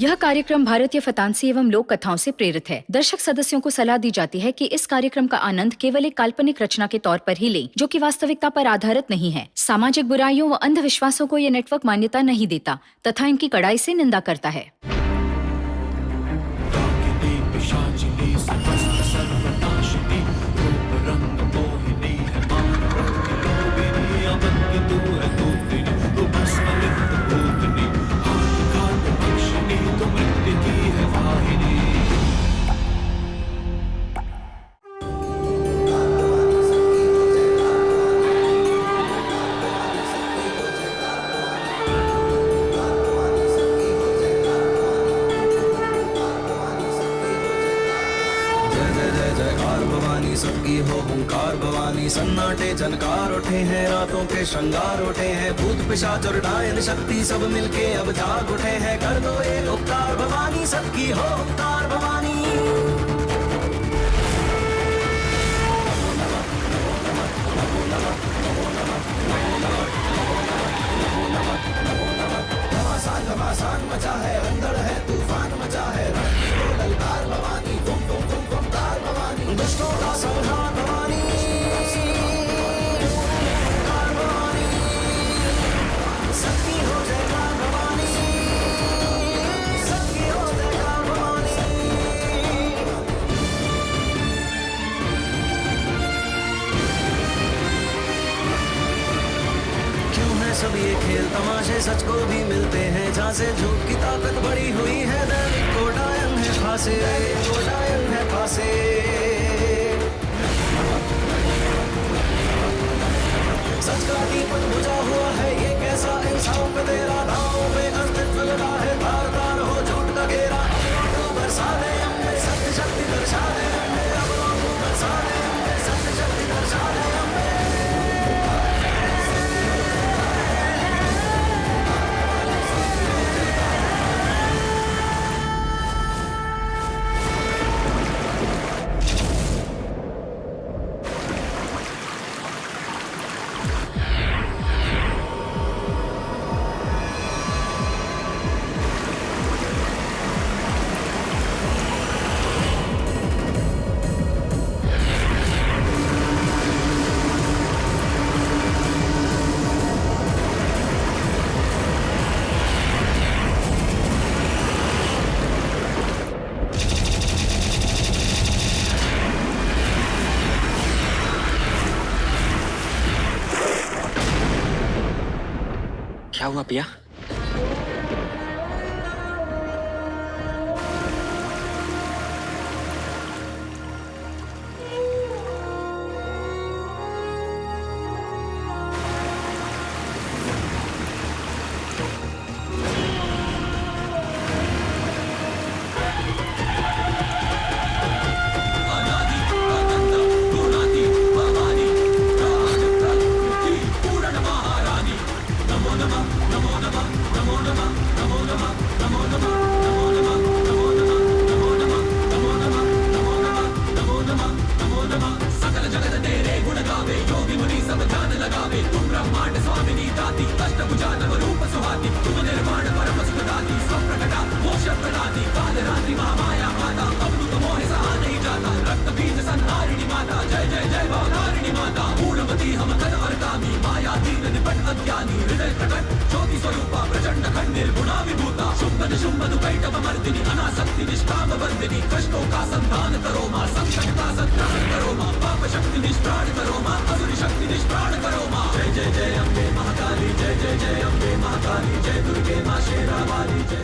यह कार्यक्रम भारतीय फतांसी एवं लोक कथाओं से प्रेरित है। दर्शक सदस्यों को सलाह दी जाती है कि इस कार्यक्रम का आनंद केवल एक काल्पनिक रचना के तौर पर ही लें, जो कि वास्तविकता पर आधारित नहीं है। सामाजिक बुराइयों व अंधविश्वासों को ये नेटवर्क मान्यता नहीं देता तथा इनकी कड़ाई से निंदा करता है। सबकी हो हुंकार भवानी, सन्नाटे जनकार उठे हैं, रातों के श्रृंगार उठे हैं, भूत पिशाच और डायन शक्ति सब मिलके अब जाग उठे हैं। कर दो एक उपकार भवानी, सबकी हो हुंकार भवानी। घमासान मचा है, अंदर है तूफान मचा है, ललकार भवानी, बुम बुम बुम बुम कार भवानी, दुष्टों का संहार भवानी, कार भवानी, सबकी हो जयकार भवानी, सबकी हो जयकार भवानी। क्यों है सब ये खेल तमाशे, सच को भी मिलते हैं झांसे, झूठ की ताकत बड़ी हुई है, दैनिक को डायन है फांसे, दैनिक को डायन है फांसे। सच का दीपक बुझा हुआ है, ये कैसा इंसाफ दे रहा, दांव में अस्तित्व लगा है, तार तार हो झूठ का घेरा। अब बरसा दे हमें सत्य शक्ति दर्शा दे हमें, अब बरसा दे हमें सत्य शक्ति दर्शा दे हमें। क्या हुआ पिया?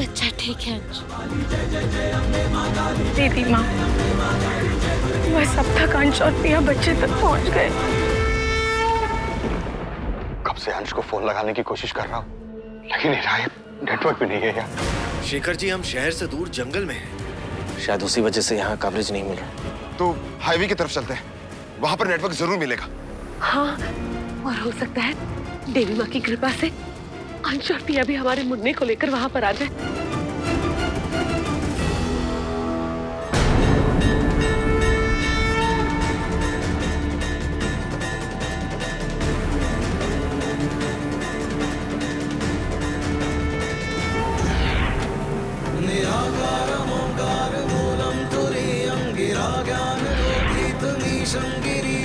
अच्छा ठीक है दीदी माँ, वह सब थक अंश और पिया बच्चे तक पहुँच गए। कब से अंश को फोन लगाने की कोशिश कर रहा हूँ, लेकिन नेटवर्क भी नहीं है यार। शेखर जी, हम शहर से दूर जंगल में हैं। शायद उसी वजह से यहाँ कवरेज नहीं मिल रहा। तो हाईवे की तरफ चलते हैं, वहां पर नेटवर्क जरूर मिलेगा। हाँ, और हो सकता है देवी माँ की कृपा से अंश और पिया भी हमारे मुन्ने को लेकर वहां पर आ जाए। निराश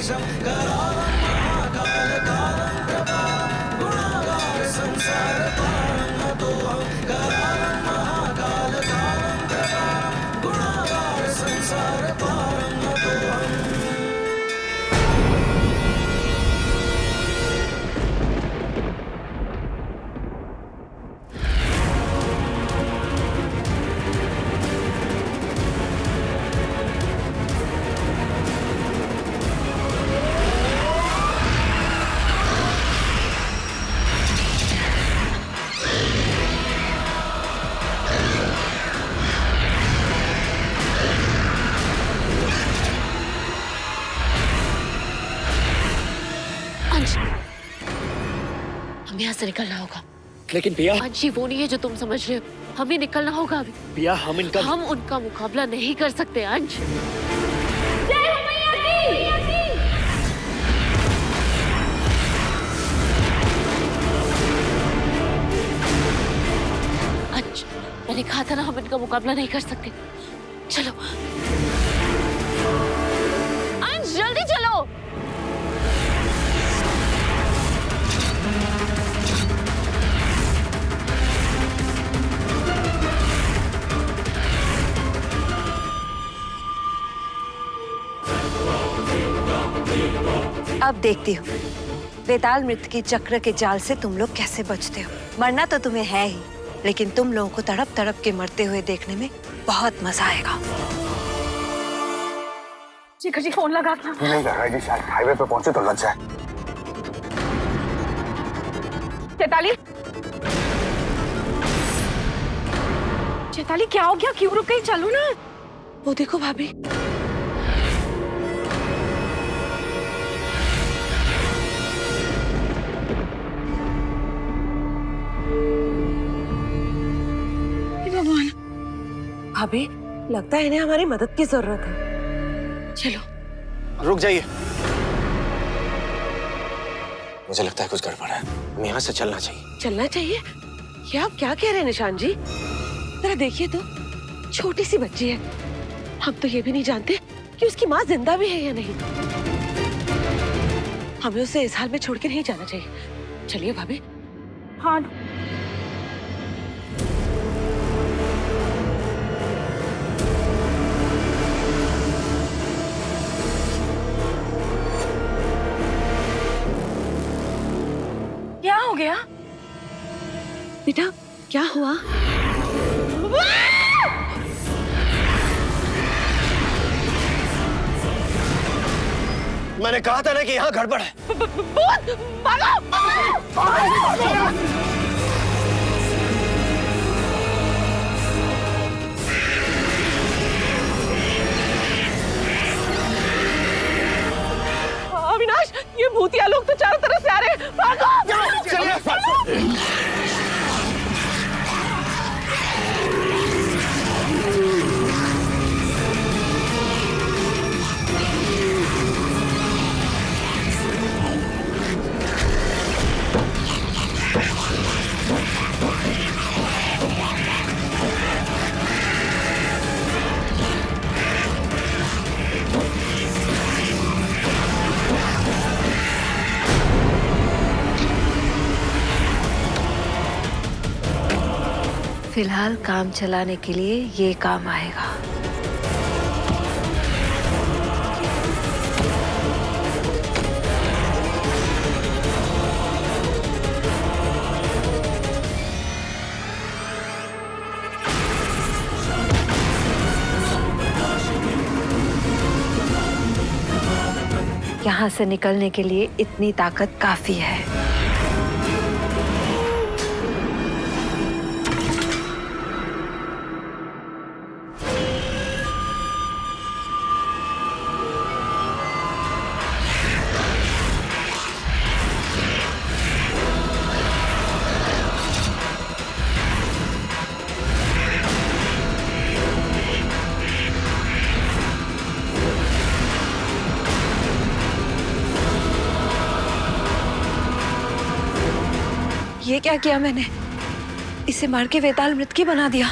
ईशं करालं महाकाल कालं कृपालं गुणागार संसार पारं नतोऽहं करालं महाकाल कालं कृपालं गुणागार संसार पारं नतोऽहं। अंश, हमें यहाँ से निकलना होगा। लेकिन पिया, अंश, ये वो नहीं है जो तुम समझ रहे हो। हमें निकलना होगा अभी। पिया हम उनका मुकाबला नहीं कर सकते अंश। अंश, मैंने कहा था ना हम इनका मुकाबला नहीं कर सकते। चलो अंश, जल्दी चलो। अब देखती हूँ वेताल मृत्यु की चक्र के जाल से तुम लोग कैसे बचते हो। मरना तो तुम्हें है ही, लेकिन तुम लोगों को तड़प तड़प के मरते हुए देखने में बहुत मजा आएगा। शिखर जी फोन लगा क्या? नहीं लग रहा है जी, शायद हाईवे पे पहुंचे तो लग जाए। चैताली, चैताली क्या हो गया? क्यों रुक गई? चलो ना। वो देखो भाभी। भाभी, लगता है इन्हें हमारी मदद की जरूरत है। चलो। रुक जाइए, मुझे लगता है कुछ गड़बड़ है। हमें यहाँ से चलना चाहिए। चलना चाहिए? ये आप क्या कह रहे हैं निशान जी? जरा देखिए तो, छोटी सी बच्ची है। हम तो ये भी नहीं जानते कि उसकी माँ जिंदा भी है या नहीं। हमें उसे इस हाल में छोड़ के नहीं जाना चाहिए। चलिए भाभी। हाँ। क्या हो गया बेटा? क्या हुआ? मैंने कहा था ना कि यहाँ गड़बड़ है। अविनाश, ये भूतिया लोग तो चारों तरफ से आ रहे हैं। भागो! फिलहाल काम चलाने के लिए ये काम आएगा। यहाँ से निकलने के लिए इतनी ताकत काफी है। ये क्या किया मैंने? इसे मार के वेताल मृत्यु बना दिया।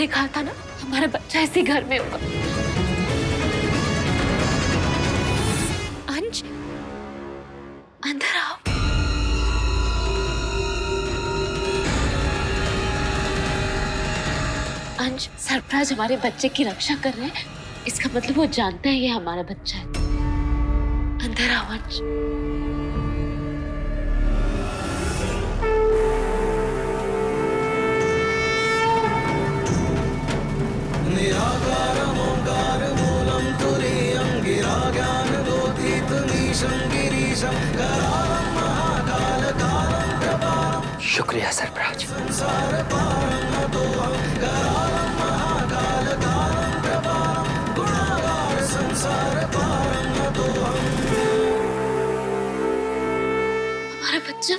मैंने कहा था ना, हमारा बच्चा इसी घर में होगा। अंश, अंदर आओ। अंश, सरफराज हमारे बच्चे की रक्षा कर रहे हैं, इसका मतलब वो जानते हैं ये हमारा बच्चा है। अंदर आओ अंश। निराकारं ओंकारमूलं तुरीयं गिराज्ञानगोतीतमीशं गिरीशं करालं महाकालकालं प्रभारं शुक्रिया सरफराज। संसारपारं नतोऽहं करालं महाकालकालं प्रभारं गुणागार संसारपारं नतोऽहं। हमारा बच्चा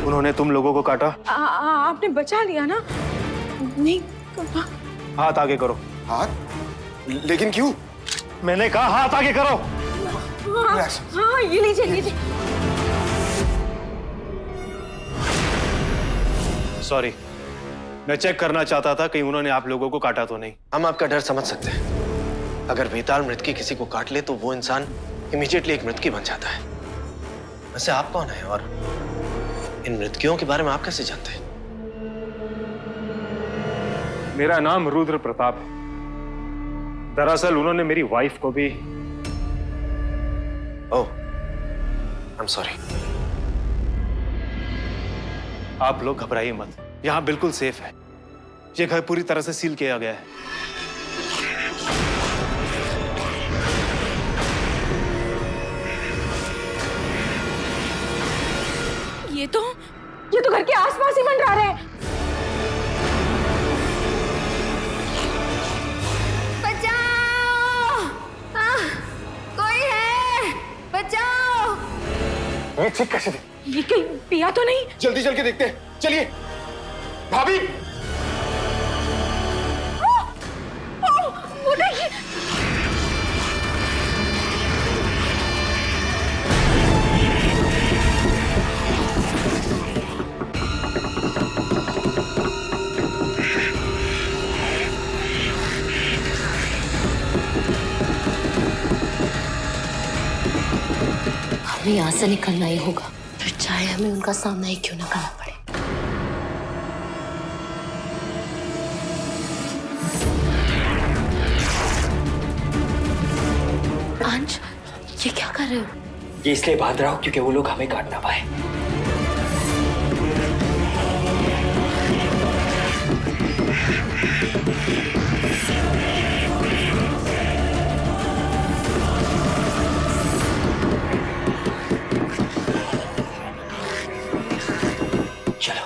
उन्होंने तुम लोगों को काटा? आपने बचा लिया ना? नहीं हाथ आगे करो। हाथ? लेकिन क्यों? मैंने कहा हाथ आगे करो। हाँ, ये लीजिए लीजिए। सॉरी, मैं चेक करना चाहता था कहीं उन्होंने आप लोगों को काटा तो नहीं। हम आपका डर समझ सकते हैं। अगर बेताल मृतकी किसी को काट ले तो वो इंसान इमीडिएटली एक मृतकी बन जाता है। वैसे आप कौन है और इन मृतकियों के बारे में आप कैसे जानते हैं? मेरा नाम रुद्र प्रताप है। दरअसल उन्होंने मेरी वाइफ को भी। ओह, आई एम सॉरी। आप लोग घबराइए मत, यहाँ बिल्कुल सेफ है। ये घर पूरी तरह से सील किया गया है। ये तो घर के आसपास ही मंडरा रहे हैं। बचाओ! कोई है? बचाओ! ठीक कैसे थे? ये कहीं पिया तो नहीं? जल्दी चल के देखते हैं, चलिए। भाभी, उठाइए। हमें यहाँ से निकलना ही होगा, फिर चाहे हमें उनका सामना ही क्यों ना करना पड़े। अंश, ये क्या कर रहे हो? ये इसलिए बांध रहा हूं क्योंकि वो लोग हमें काट ना पाए। चलो।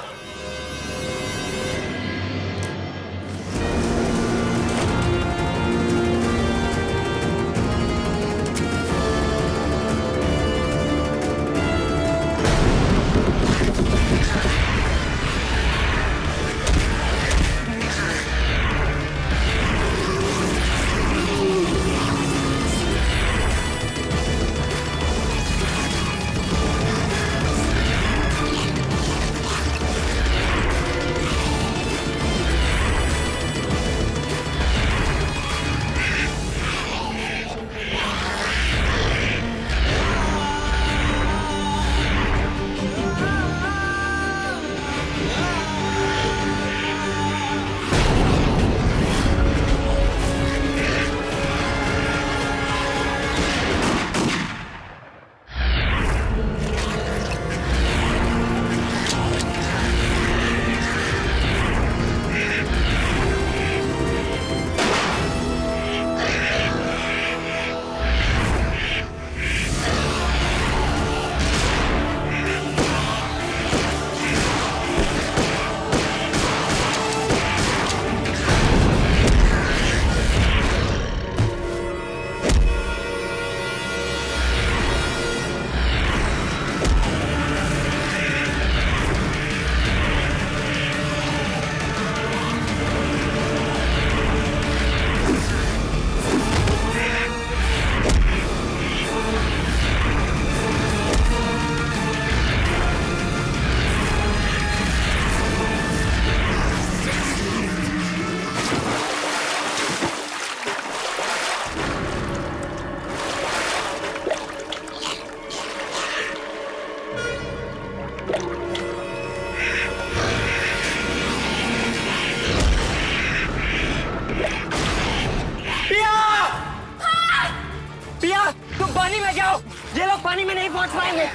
पिया, तुम पानी में जाओ। ये लोग पानी में नहीं पहुंच पाएंगे।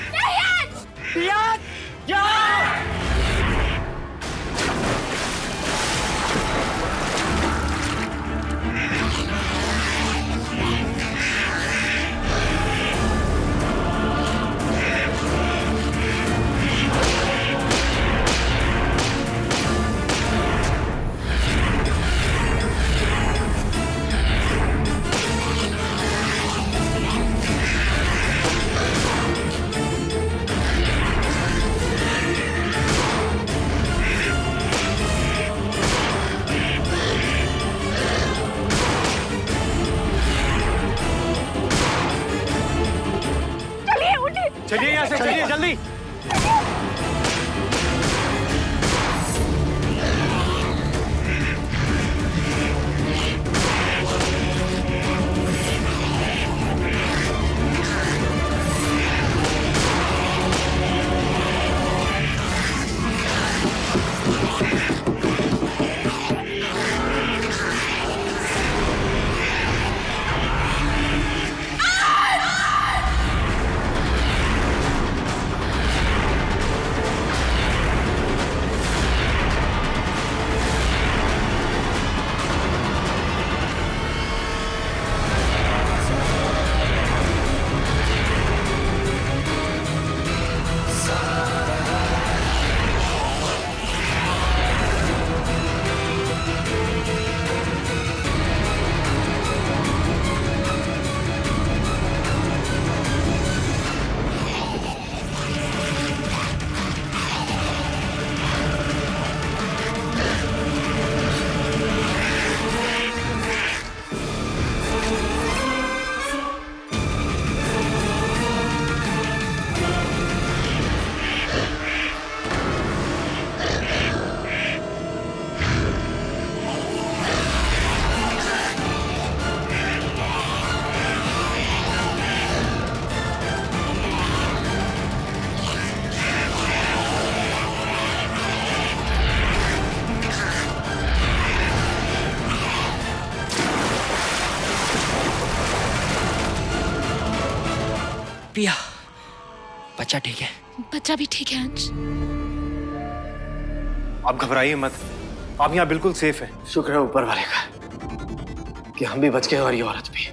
पिया, जाओ। चलिए यहाँ से, चलिए जल्दी। पिया, बच्चा ठीक है? बच्चा भी ठीक है अंश। आप घबराइए मत, आप यहाँ बिल्कुल सेफ हैं। शुक्र है ऊपर वाले का कि हम भी बच गए और ये औरत भी।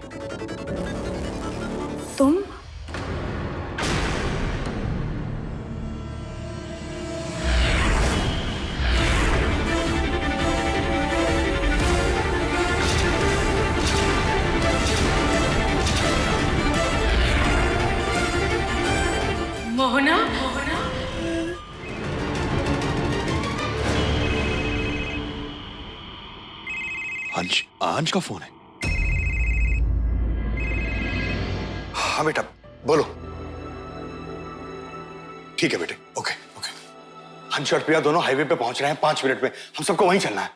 तुम मोहना, अंश, अंश का फोन है। हाँ बेटा, बोलो। ठीक है बेटे, ओके ओके। अंश और प्रिया दोनों हाईवे पे पहुंच रहे हैं 5 मिनट में। हम सबको वहीं चलना है।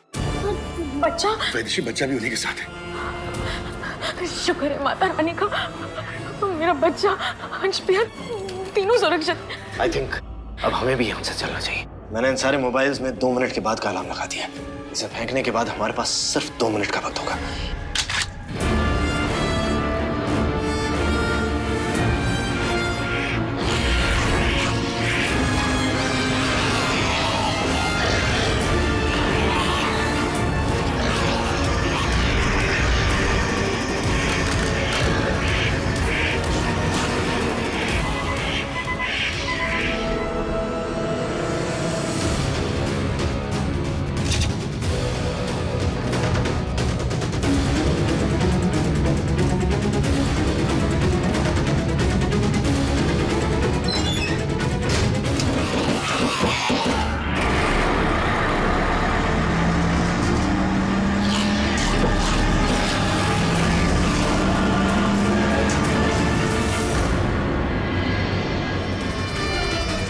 बच्चा। वैदेशी बच्चा भी उन्हीं के साथ है। शुक्र है माता रानी का, मेरा बच्चा अंश प्रिया तीनों सुरक्षित। आई थिंक अब हमें भी यहाँ से चलना चाहिए। मैंने इन सारे मोबाइल्स में 2 मिनट के बाद का अलार्म लगा दिया। इसे फेंकने के बाद हमारे पास सिर्फ 2 मिनट का वक्त होगा।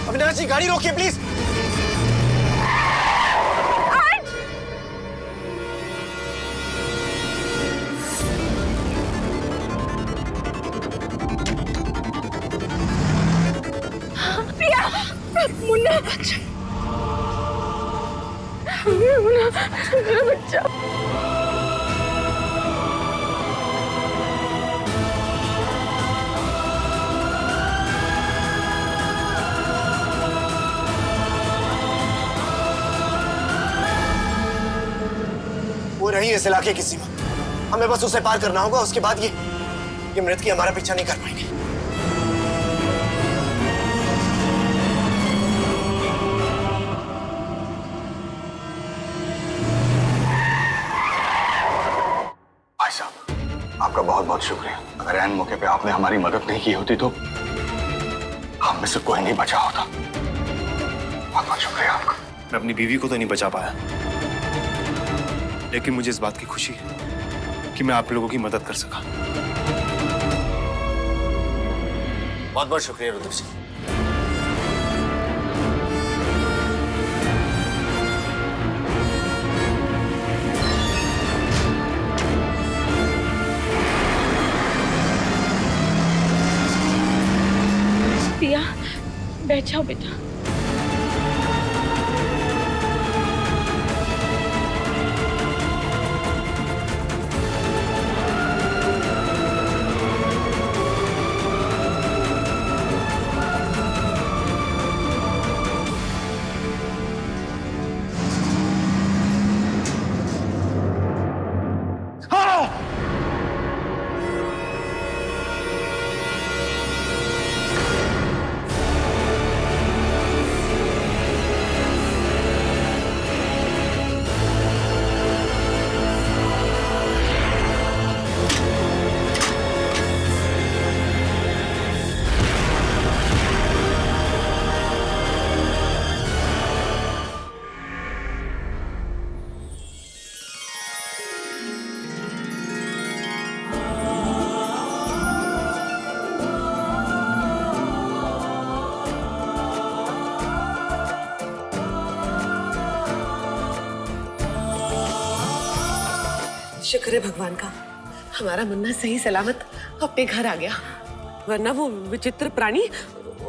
अविनाश जी, गाड़ी रोकिए प्लीज। प्रिया, मुन्ना मुन्ना मेरा बच्चा। वो रही इस इलाके की सीमा, हमें बस उसे पार करना होगा। उसके बाद ये मृतकी हमारा पीछा नहीं कर पाएंगे। भाई साहब, आपका बहुत बहुत शुक्रिया। अगर ऐन मौके पे आपने हमारी मदद नहीं की होती तो हम में से कोई नहीं बचा होता। बहुत बहुत शुक्रिया आपका। मैं अपनी बीवी को तो नहीं बचा पाया, लेकिन मुझे इस बात की खुशी है कि मैं आप लोगों की मदद कर सका। बहुत बहुत शुक्रिया रुद्र सिंह। पिया बैठ जाओ बेटा। शुक्र है भगवान का, हमारा मुन्ना सही सलामत अपने घर आ गया। वरना वो विचित्र प्राणी,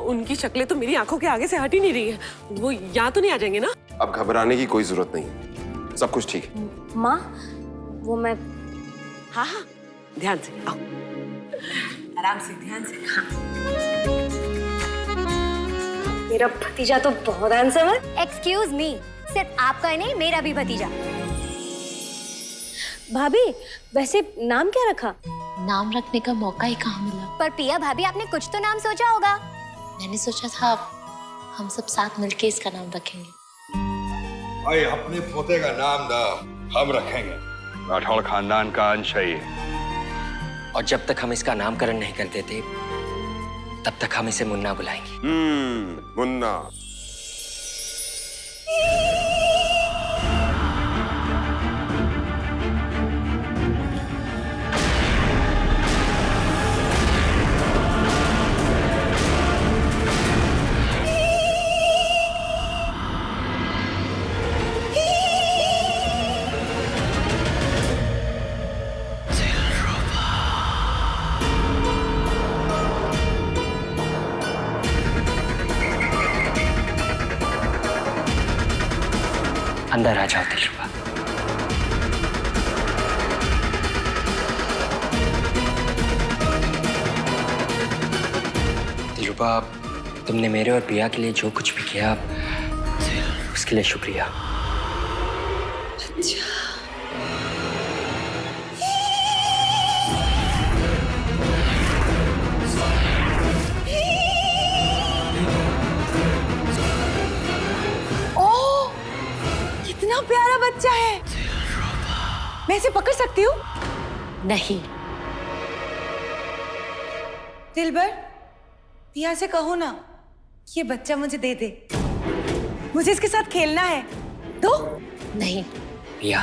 उनकी शक्लें तो मेरी आंखों के आगे से हट ही नहीं रही है। वो यहाँ तो नहीं आ जाएंगे ना? अब घबराने की कोई जरूरत नहीं, सब कुछ ठीक है। माँ, वो मैं। हाँ हाँ, ध्यान से आओ, आराम से, ध्यान से। हाँ। मेरा भतीजा तो बहुत हैंडसम है। एक्सक्यूज मी, सिर्फ आपका ही नहीं, मेरा भी भतीजा। भाभी, वैसे नाम क्या रखा? नाम रखने का मौका ही कहाँ मिला। पर पिया भाभी, आपने कुछ तो नाम सोचा होगा। मैंने सोचा था हम सब साथ मिलके इसका नाम रखेंगे। भाई, अपने पोते का नाम ना हम रखेंगे। राठौड़ खानदान का अंश है ये। और जब तक हम इसका नामकरण नहीं कर देते तब तक हम इसे मुन्ना बुलाएंगे। मुन्ना। अंदर आ जाओ दिलरुबा। दिलरुबा, तुमने मेरे और पिया के लिए जो कुछ भी किया उसके लिए शुक्रिया। अच्छा। कितना प्यारा बच्चा है। मैं इसे पकड़ सकती हूँ? नहीं। दिलबर, पिया से कहो ना, ये बच्चा मुझे दे दे। मुझे इसके साथ खेलना है। तो? नहीं। पिया,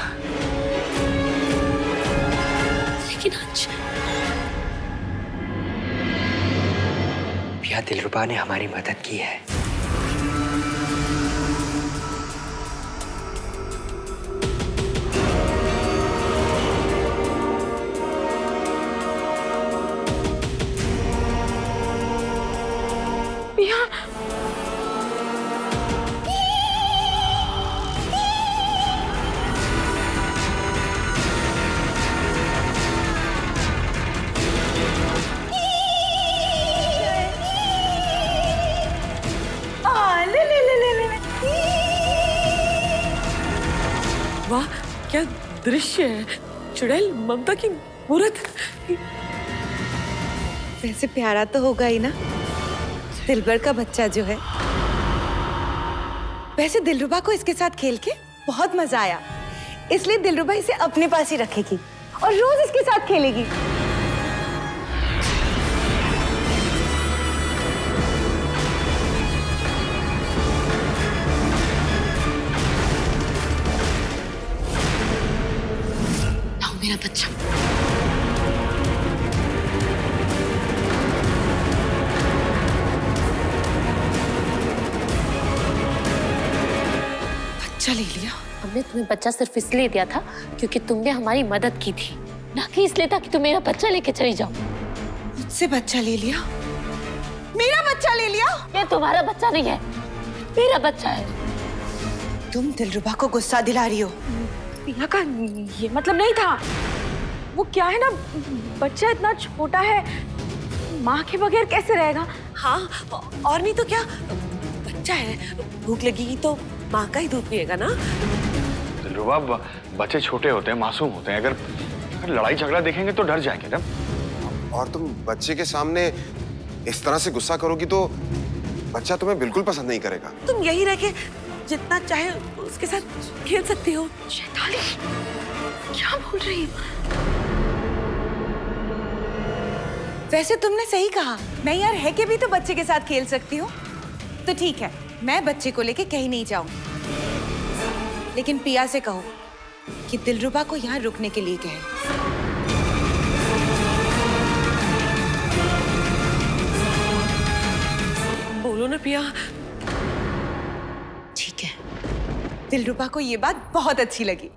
लेकिन आज पिया, दिलरुबा ने हमारी मदद की है। क्या दृश्य है, चुड़ैल ममता की मूर्त। वैसे प्यारा तो होगा ही ना, दिलबर का बच्चा जो है। वैसे दिलरुबा को इसके साथ खेल के बहुत मजा आया, इसलिए दिलरुबा इसे अपने पास ही रखेगी और रोज इसके साथ खेलेगी। लाओ मेरा बच्चा। बच्चा ले लिया? हमने तुम्हें बच्चा सिर्फ इसलिए दिया था क्योंकि तुमने हमारी मदद की थी, ना कि इसलिए था कि तुम मेरा बच्चा लेके चली जाओ। मुझसे बच्चा ले लिया? मेरा बच्चा ले लिया? ये तुम्हारा बच्चा नहीं है, मेरा बच्चा है। तुम दिलरुबा को गुस्सा दिला रही हो। पिया का ये मतलब नहीं था। वो क्या है ना, बच्चा इतना छोटा है, माँ के बगैर कैसे रहेगा? हाँ, और नहीं तो क्या, बच्चा है, भूख लगेगी तो माँ का ही दूध पिएगा ना। दिलरुबा, बच्चे छोटे होते हैं, मासूम होते हैं, अगर लड़ाई झगड़ा देखेंगे तो डर जाएंगे ना। और तुम बच्चे के सामने इस तरह से गुस्सा करोगी तो बच्चा तुम्हें बिल्कुल पसंद नहीं करेगा। तुम यही रह के जितना चाहे उसके साथ खेल सकती हो। शैतानी, क्या बोल रही हो? वैसे तुमने सही कहा, मैं यार है के भी तो बच्चे के साथ खेल सकती हूँ। तो ठीक है, मैं बच्चे को लेके कहीं नहीं जाऊँ, लेकिन पिया से कहो कि दिलरुबा को यहाँ रुकने के लिए कहे। बोलो ना पिया। ठीक है, दिलरुबा को ये बात बहुत अच्छी लगी।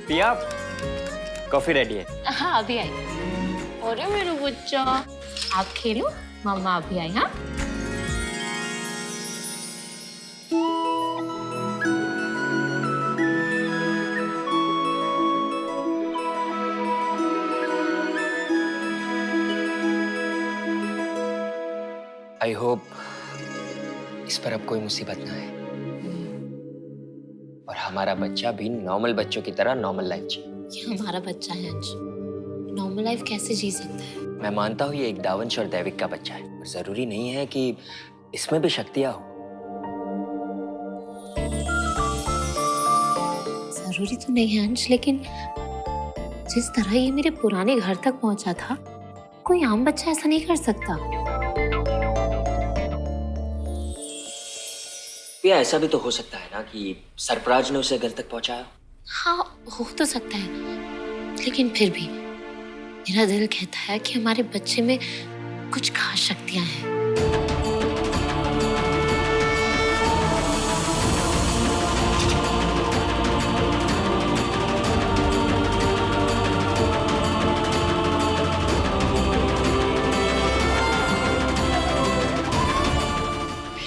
पिया, कॉफी रेडी है। हाँ अभी आई। अरे मेरा बच्चा, आप खेलो, मम्मा अभी आई। हाँ आई होप इस पर अब कोई मुसीबत ना आए और हमारा बच्चा भी नॉर्मल बच्चों की तरह नॉर्मल लाइफ जिए। ये हमारा बच्चा है अंश, नॉर्मल लाइफ कैसे जी सकता है? मैं मानता हूँ ये एक दावंश और दैविक का बच्चा है, पर जरूरी नहीं है कि इसमें भी शक्तियां हो। जरूरी तो नहीं है अंश, लेकिन जिस तरह ये मेरे पुराने घर तक पहुंचा था, कोई आम बच्चा ऐसा नहीं कर सकता। या ऐसा भी तो हो सकता है ना कि सरफराज ने उसे घर तक पहुंचाया। हाँ हो तो सकता है, लेकिन फिर भी मेरा दिल कहता है कि हमारे बच्चे में कुछ खास शक्तियां हैं।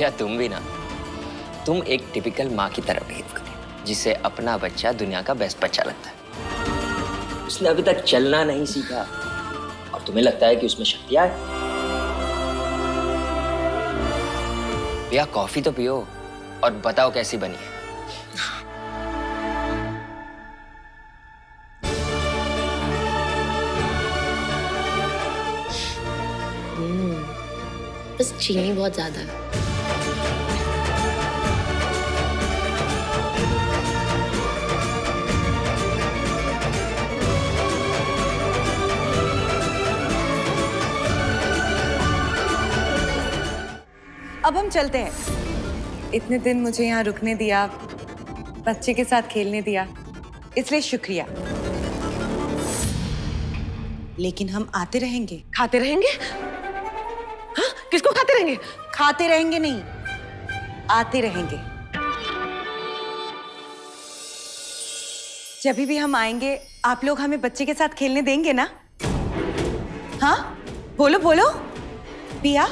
या तुम भी ना, तुम एक टिपिकल माँ की तरह बिहेव करो, जिसे अपना बच्चा दुनिया का बेस्ट बच्चा लगता है। उसने अभी तक चलना नहीं सीखा और तुम्हें लगता है कि उसमें शक्तियां है। भैया कॉफी तो पियो और बताओ कैसी बनी है। बस चीनी बहुत ज्यादा है। अब हम चलते हैं। इतने दिन मुझे यहाँ रुकने दिया, बच्चे के साथ खेलने दिया, इसलिए शुक्रिया। लेकिन हम आते रहेंगे। खाते रहेंगे? हाँ, किसको खाते रहेंगे? खाते रहेंगे नहीं, आते रहेंगे। जब भी हम आएंगे आप लोग हमें बच्चे के साथ खेलने देंगे ना? हाँ, बोलो बोलो पिया।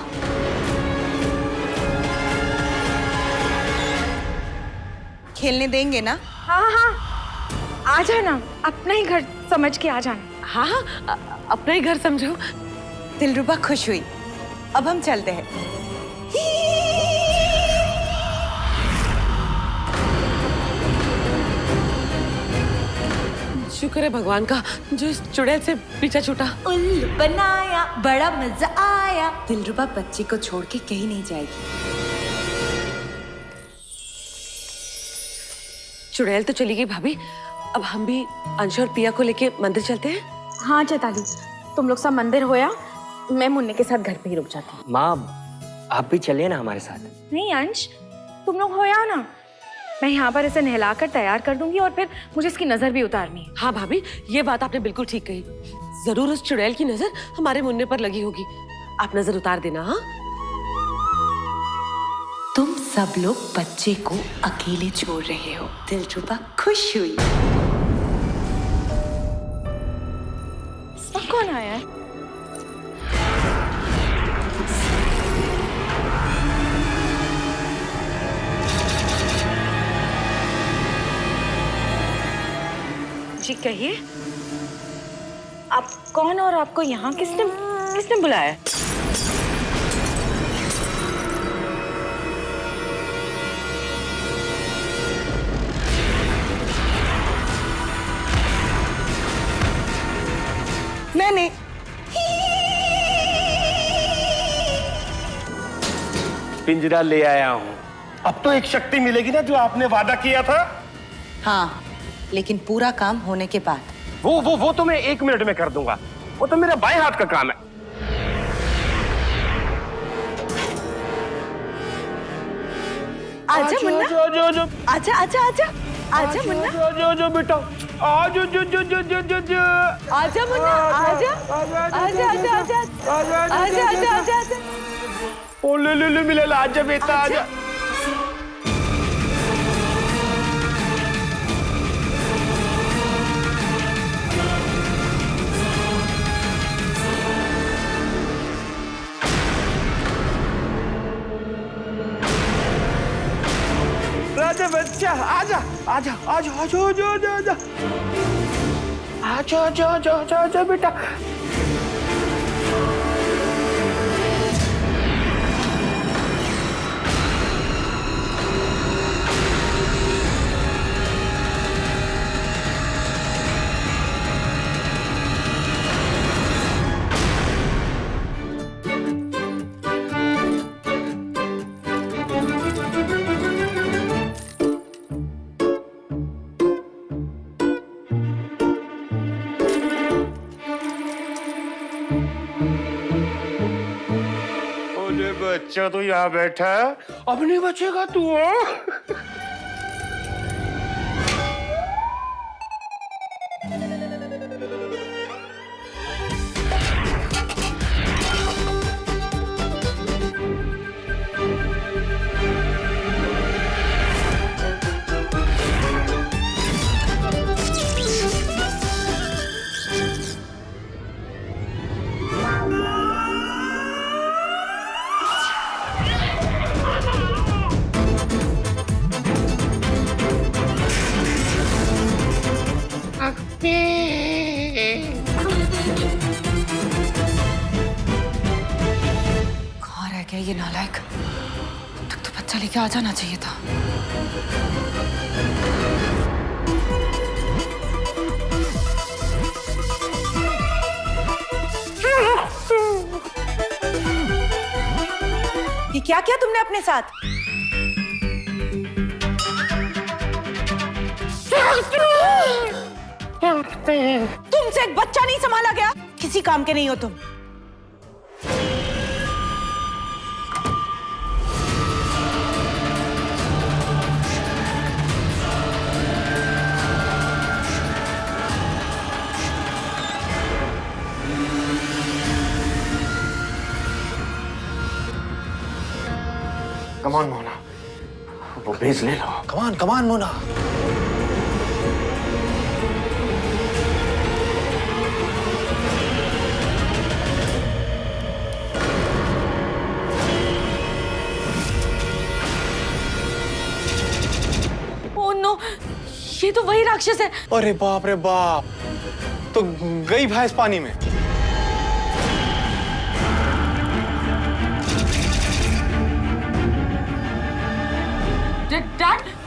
खेलने देंगे ना? हाँ हाँ, आ जाना, अपना ही घर समझ के आ जाना। हाँ हाँ, अपना ही घर समझो। दिलरुबा खुश हुई। अब हम चलते हैं। शुक्र है भगवान का जो इस चुड़ैल से पीछा छूटा। उल्लू बनाया, बड़ा मजा आया। दिलरुबा बच्चे को छोड़ के कहीं नहीं जाएगी। चुड़ैल तो चली गई भाभी, अब हम भी अंश और पिया को लेके मंदिर चलते हैं। हाँ चैताली, तुम लोग सब मंदिर होया, मैं मुन्ने के साथ घर पे ही रुक जाती हूँ। माँ, आप भी चलिए ना हमारे साथ। नहीं अंश, तुम लोग होया ना, मैं यहाँ पर इसे नहलाकर तैयार कर दूंगी और फिर मुझे इसकी नजर भी उतारनी है। हाँ भाभी, ये बात आपने बिल्कुल ठीक कही। जरूर उस चुड़ैल की नजर हमारे मुन्ने पर लगी होगी। आप नजर उतार देना। हाँ, तुम सब लोग बच्चे को अकेले छोड़ रहे हो। दिलरुबा खुश हुई। सब कौन आया है? जी कहिए, आप कौन और आपको यहाँ किसने बुलाया? मैंने पिंजरा ले आया हूँ। अब तो एक शक्ति मिलेगी ना जो आपने वादा किया था। हाँ, लेकिन पूरा काम होने के बाद। वो तो मैं 1 मिनट में कर दूंगा। वो तो मेरे बाएं हाथ का काम है। आजा मुन्ना, आजा आजा आजा आजा मुन्ना, जो बेटा आज जो आजा मुन्ना, आजा आजा आजा आजा आजा आजा आजा। ओ ले मिले आजा बेटा आजा। राजा बच्चा आजा आजा आजा आजा आजा आजा आजा आजा आजा आजा बेटा। बच्चा तो यहाँ बैठा है, अब नहीं बचेगा तू। कहाँ रह गया ये नालायक? तक तो बच्चा लेके आ जाना चाहिए था। ये क्या किया तुमने अपने साथ? तुमसे एक बच्चा नहीं संभाला गया, किसी काम के नहीं हो तुम। कमान मोना, वो बेस ले लो। कमान मोना। ये तो वही राक्षस है। अरे बाप रे बाप, तो गई भैंस पानी में।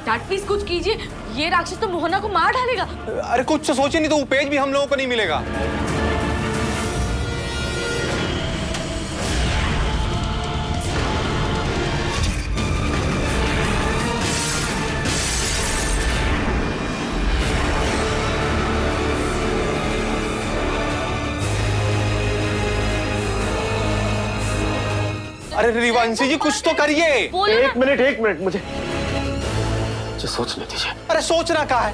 डैड प्लीज कुछ कीजिए, ये राक्षस तो मोहना को मार डालेगा। अरे कुछ तो सोचे, नहीं तो वो पेज भी हम लोगों को नहीं मिलेगा। अरे रिवांशी जी कुछ तो करिए। एक मिनट मुझे सोचने दीजिए। अरे सोचना क्या है,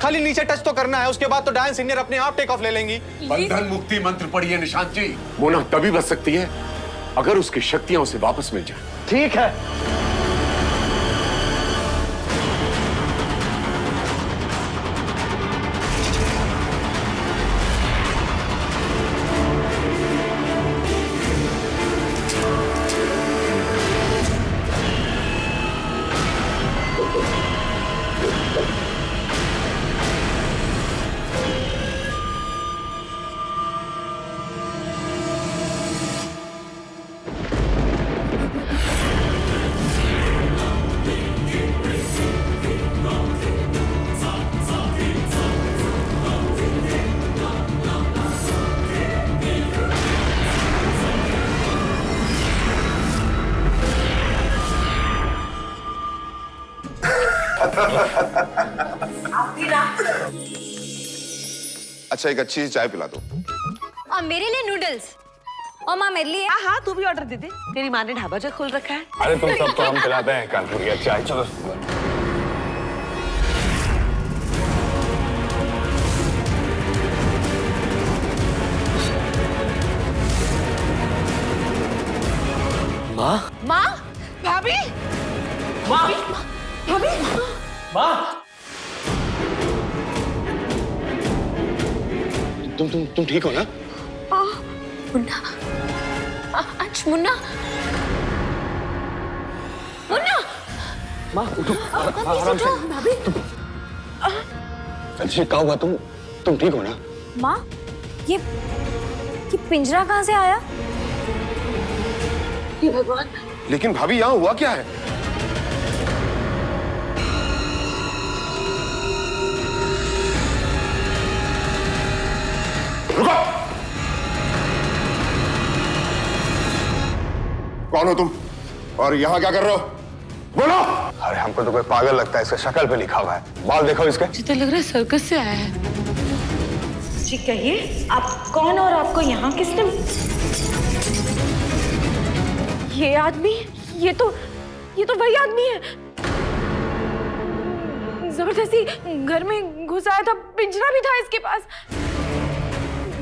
खाली नीचे टच तो करना है, उसके बाद तो डायन सीनियर अपने आप टेक ऑफ ले लेंगी। बंधन मुक्ति मंत्र पढ़िए निशांत जी। मोना तभी बच सकती है अगर उसकी शक्तियां उसे वापस मिल जाए। ठीक है। अच्छा एक अच्छी सी चाय पिला दो। और मेरे लिए नूडल्स। और माँ मेरे लिए। हाँ तू भी ऑर्डर दे दे, तेरी माँ ने ढाबा जो खोल रखा है। अरे तुम सब तो हम पिलाते हैं कानपुरिया चाय। चलो माँ, माँ, भाभी, माँ, भाभी, माँ, तुम ठीक हो ना? मुन्ना, अंश, मुन्ना, मुन्ना। माँ उठो, आराम से। भाभी। अच्छा क्या हुआ, तुम ठीक हो ना? माँ ये पिंजरा कहाँ से आया? हे भगवान। लेकिन भाभी यहाँ हुआ क्या है? रुको। कौन हो तुम और यहाँ क्या कर रहे हो? बोलो। अरे हमको तो कोई पागल लगता है, इसका शक्ल पे लिखा हुआ है। बाल देखो इसके। मुझे तो लग रहा है सर्कस से आया है। जी कहिए, आप कौन और आपको यहाँ किसने? ये आदमी, ये तो वही आदमी है। जबरदस्ती घर में घुस आया था, पिंजरा भी था इसके पास।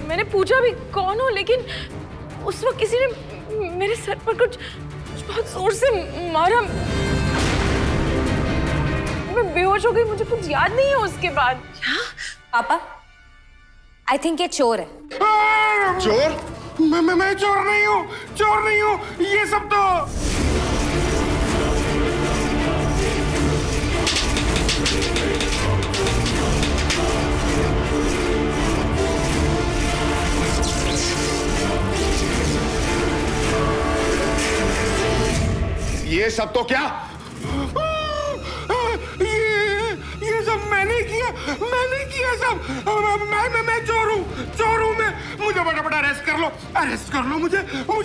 मैंने पूछा भी कौन हो, लेकिन उस वक्त किसी ने मेरे सर पर कुछ बहुत जोर से मारा। मैं बेहोश हो गई, मुझे कुछ याद नहीं है उसके बाद। पापा आई थिंक ये चोर है। चोर? मैं चोर नहीं हूँ, चोर नहीं हूँ। ये सब तो क्या? ये सब मैंने किया सब। मैं चोर हूँ मैं। मुझे फटाफट अरेस्ट कर लो मुझे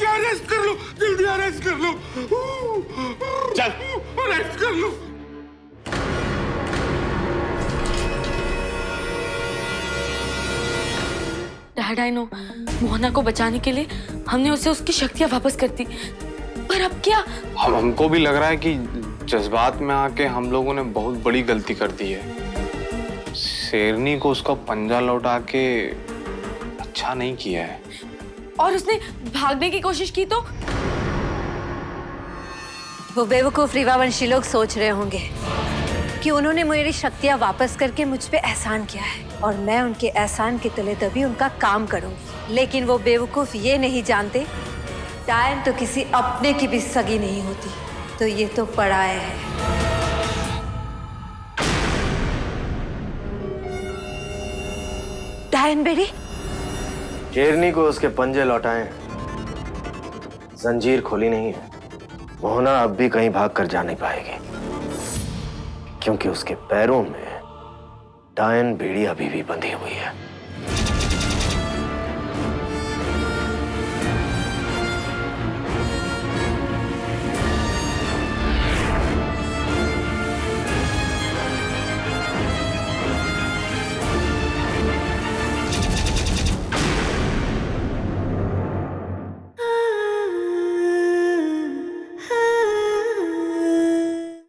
अरेस्ट कर लो, जल्दी अरेस्ट कर लो। चल अरेस्ट कर लो। डैड आई नो, मोहना को बचाने के लिए हमने उसे उसकी शक्तियां वापस कर दी, पर अब क्या? हमको भी लग रहा है कि जज्बात में आके हम लोगों ने बहुत बड़ी गलती कर दी है। शेरनी को उसका पंजा लौटा के अच्छा नहीं किया है। और उसने भागने की कोशिश की तो? वो बेवकूफ रीवावंशी लोग सोच रहे होंगे कि उन्होंने मेरी शक्तियां वापस करके मुझ पे एहसान किया है और मैं उनके एहसान के तले तभी उनका काम करूंगी। लेकिन वो बेवकूफ ये नहीं जानते, डायन तो किसी अपने की भी सगी नहीं होती, तो ये तो पराया है। डायन बेड़ी? शेरनी को उसके पंजे लौटाए, जंजीर खोली नहीं है। मोहना अब भी कहीं भाग कर जा नहीं पाएगी, क्योंकि उसके पैरों में डायन बेड़ी अभी भी बंधी हुई है।